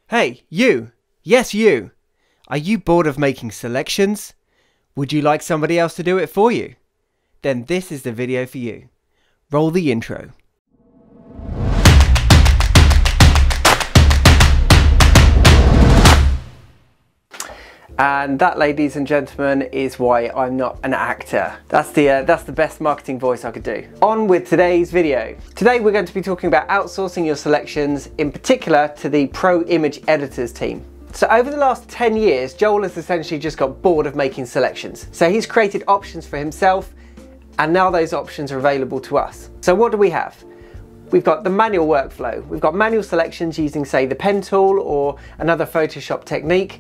Hey, you! Yes, you! Are you bored of making selections? Would you like somebody else to do it for you? Then this is the video for you. Roll the intro. And that, ladies and gentlemen, is why I'm not an actor. That's the best marketing voice I could do. On with today's video. Today we're going to be talking about outsourcing your selections, in particular to the Pro Image Editors team. So over the last 10 years, Joel has essentially just got bored of making selections. So he's created options for himself, and now those options are available to us. So what do we have? We've got the manual workflow. We've got manual selections using, say, the pen tool or another Photoshop technique.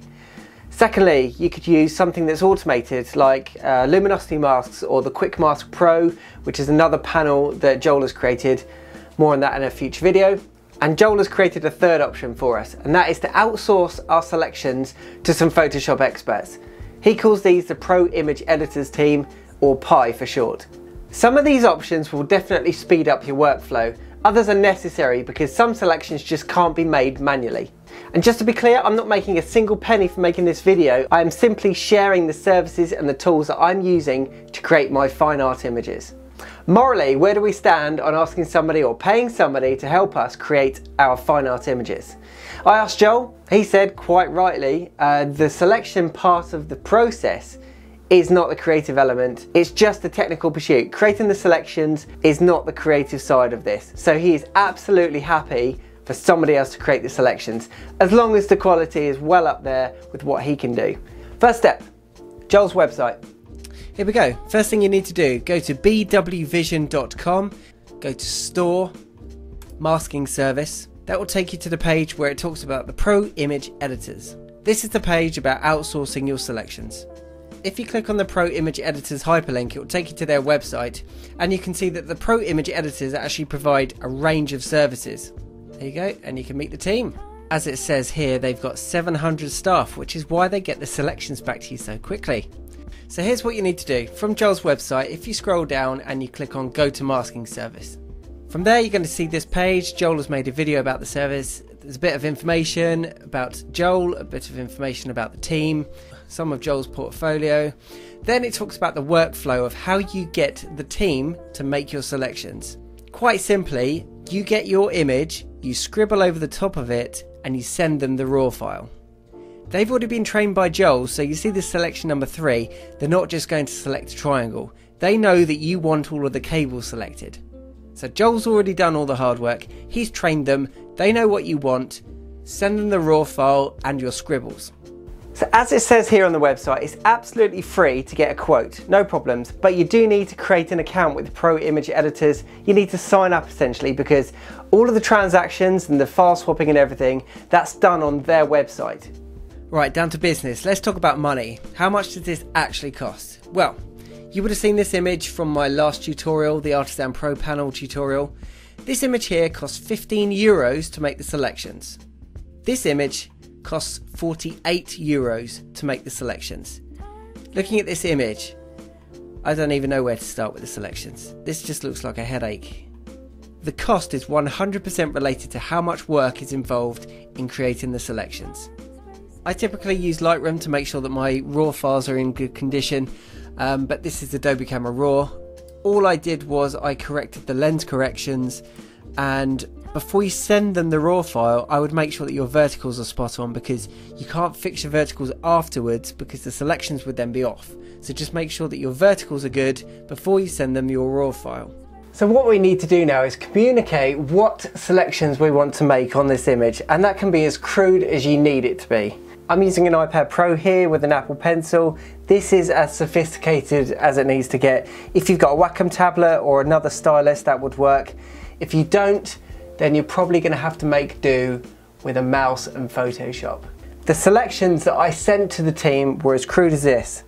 Secondly, you could use something that's automated like luminosity masks or the Quick Mask Pro, which is another panel that Joel has created. More on that in a future video. And Joel has created a third option for us, and that is to outsource our selections to some Photoshop experts. He calls these the Pro Image Editors team, or PI for short. Some of these options will definitely speed up your workflow. Others are necessary because some selections just can't be made manually. And just to be clear, I'm not making a single penny for making this video. I am simply sharing the services and the tools that I'm using to create my fine art images. Morally, where do we stand on asking somebody or paying somebody to help us create our fine art images? I asked Joel. He said, quite rightly, the selection part of the process is not the creative element, it's just the technical pursuit. Creating the selections is not the creative side of this. So he is absolutely happy for somebody else to create the selections, as long as the quality is well up there with what he can do. First step, Joel's website. Here we go. First thing you need to do, go to bwvision.com, go to store, masking service. That will take you to the page where it talks about the Pro Image Editors. This is the page about outsourcing your selections. If you click on the Pro Image Editors hyperlink, it will take you to their website, and you can see that the Pro Image Editors actually provide a range of services. There you go, and you can meet the team. As it says here, they've got 700 staff, which is why they get the selections back to you so quickly. So here's what you need to do. From Joel's website, if you scroll down and you click on Go to Masking Service. From there, you're going to see this page. Joel has made a video about the service. There's a bit of information about Joel, a bit of information about the team, some of Joel's portfolio. Then it talks about the workflow of how you get the team to make your selections. Quite simply, you get your image, you scribble over the top of it, and you send them the raw file. They've already been trained by Joel, so you see the selection number 3, they're not just going to select a triangle. They know that you want all of the cables selected. So Joel's already done all the hard work, he's trained them, they know what you want, send them the raw file and your scribbles. So as it says here on the website, it's absolutely free to get a quote, no problems, but you do need to create an account with Pro Image Editors. You need to sign up essentially, because all of the transactions and the file swapping and everything, that's done on their website. Right, down to business. Let's talk about money. How much does this actually cost? Well, you would have seen this image from my last tutorial, the Artisan Pro panel tutorial. This image here costs 15 euros to make the selections. This image costs 48 euros to make the selections. Looking at this image, I don't even know where to start with the selections. This just looks like a headache. The cost is 100% related to how much work is involved in creating the selections. I typically use Lightroom to make sure that my RAW files are in good condition, but this is Adobe Camera Raw. All I did was I corrected the lens corrections, and before you send them the raw file, I would make sure that your verticals are spot on, because you can't fix your verticals afterwards because the selections would then be off. So just make sure that your verticals are good before you send them your raw file. So what we need to do now is communicate what selections we want to make on this image, and that can be as crude as you need it to be. I'm using an iPad Pro here with an Apple Pencil. This is as sophisticated as it needs to get. If you've got a Wacom tablet or another stylus, that would work. If you don't, then you're probably going to have to make do with a mouse and Photoshop. The selections that I sent to the team were as crude as this.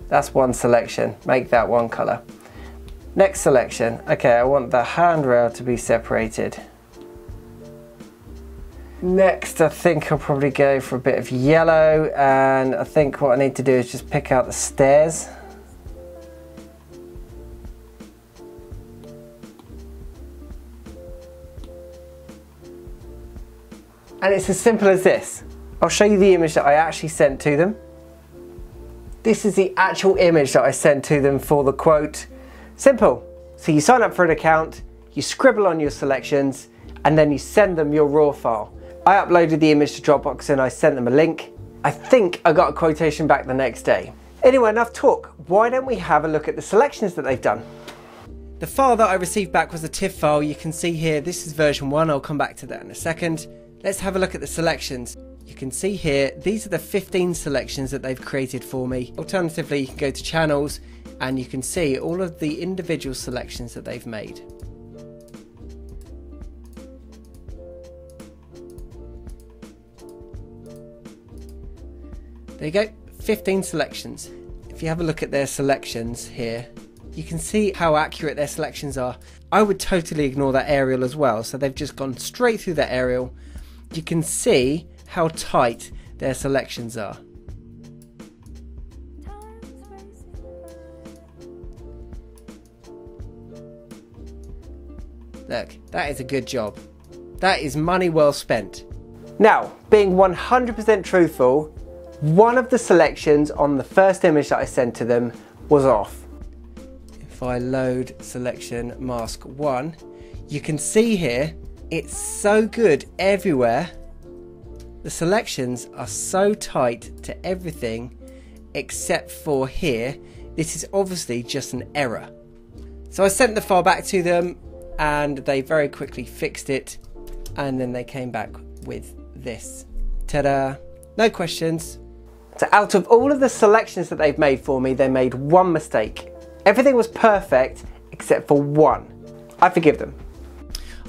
That's one selection, make that one colour. Next selection, okay, I want the handrail to be separated. Next, I think I'll probably go for a bit of yellow, and I think what I need to do is just pick out the stairs. And it's as simple as this. I'll show you the image that I actually sent to them. This is the actual image that I sent to them for the quote. Simple. So you sign up for an account, you scribble on your selections, and then you send them your raw file. I uploaded the image to Dropbox and I sent them a link. I think I got a quotation back the next day. Anyway, enough talk. Why don't we have a look at the selections that they've done? The file that I received back was a TIFF file. You can see here, this is version 1. I'll come back to that in a second. Let's have a look at the selections. You can see here, these are the 15 selections that they've created for me. Alternatively, you can go to channels and you can see all of the individual selections that they've made. There you go, 15 selections. If you have a look at their selections here, you can see how accurate their selections are. I would totally ignore that aerial as well, so they've just gone straight through that aerial. You can see how tight their selections are. Look, that is a good job. That is money well spent. Now, being 100% truthful, one of the selections on the first image that I sent to them was off. If I load selection mask 1, you can see here, it's so good everywhere. The selections are so tight to everything except for here. This is obviously just an error. So I sent the file back to them and they very quickly fixed it, and then they came back with this. Ta-da! No questions. So out of all of the selections that they've made for me, they made one mistake. Everything was perfect except for one. I forgive them.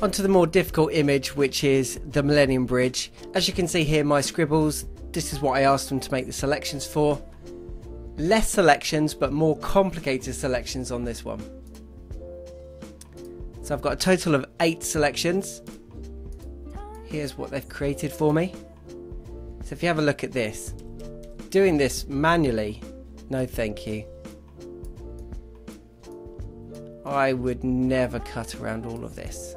Onto the more difficult image, which is the Millennium Bridge. As you can see here, my scribbles, this is what I asked them to make the selections for. Less selections, but more complicated selections on this one. So I've got a total of 8 selections. Here's what they've created for me. So if you have a look at this, doing this manually, no thank you. I would never cut around all of this.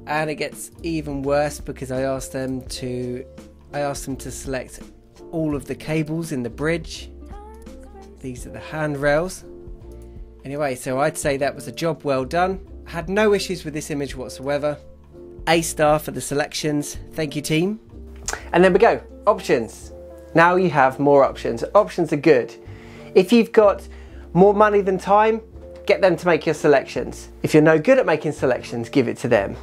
And it gets even worse because I asked them to select all of the cables in the bridge. These are the handrails. Anyway, so I'd say that was a job well done. I had no issues with this image whatsoever. A star for the selections. Thank you, team. And then we go, options. Now you have more options. Options are good. If you've got more money than time, get them to make your selections. If you're no good at making selections, give it to them.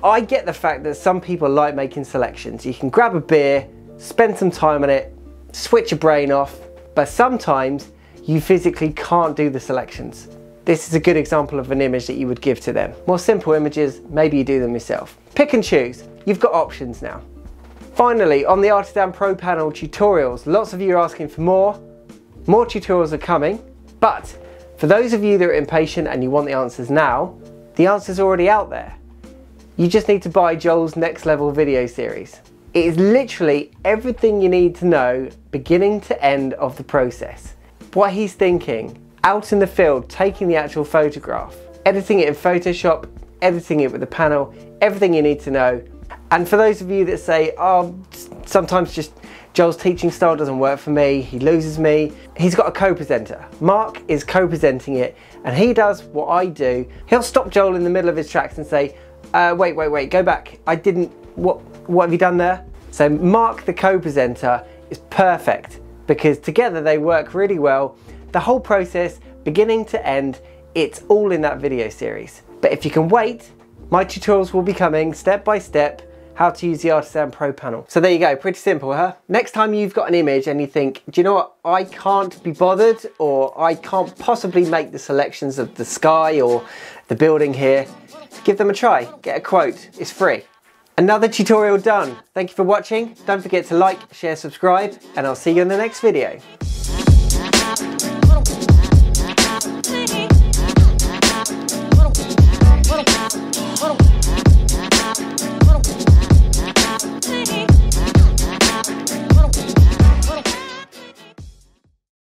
I get the fact that some people like making selections. You can grab a beer, spend some time on it, switch your brain off, but sometimes you physically can't do the selections. This is a good example of an image that you would give to them. More simple images, maybe you do them yourself. Pick and choose. You've got options now. Finally, on the Artisan Pro Panel tutorials, lots of you are asking for more. More tutorials are coming, but for those of you that are impatient and you want the answers now, the answer's already out there. You just need to buy Joel's Next Level video series. It is literally everything you need to know, beginning to end of the process. What he's thinking, out in the field, taking the actual photograph, editing it in Photoshop, editing it with the panel, everything you need to know. And for those of you that say, oh, sometimes just Joel's teaching style doesn't work for me, he loses me, he's got a co-presenter. Mark is co-presenting it, and he does what I do. He'll stop Joel in the middle of his tracks and say, wait, go back. What have you done there? So Mark, the co-presenter, is perfect because together they work really well. The whole process, beginning to end, it's all in that video series. But if you can wait, my tutorials will be coming step by step, how to use the Artisan Pro Panel. So there you go, pretty simple, huh? Next time you've got an image and you think, do you know what, I can't be bothered, or I can't possibly make the selections of the sky or the building here, give them a try, get a quote, it's free. Another tutorial done. Thank you for watching. Don't forget to like, share, subscribe, and I'll see you in the next video.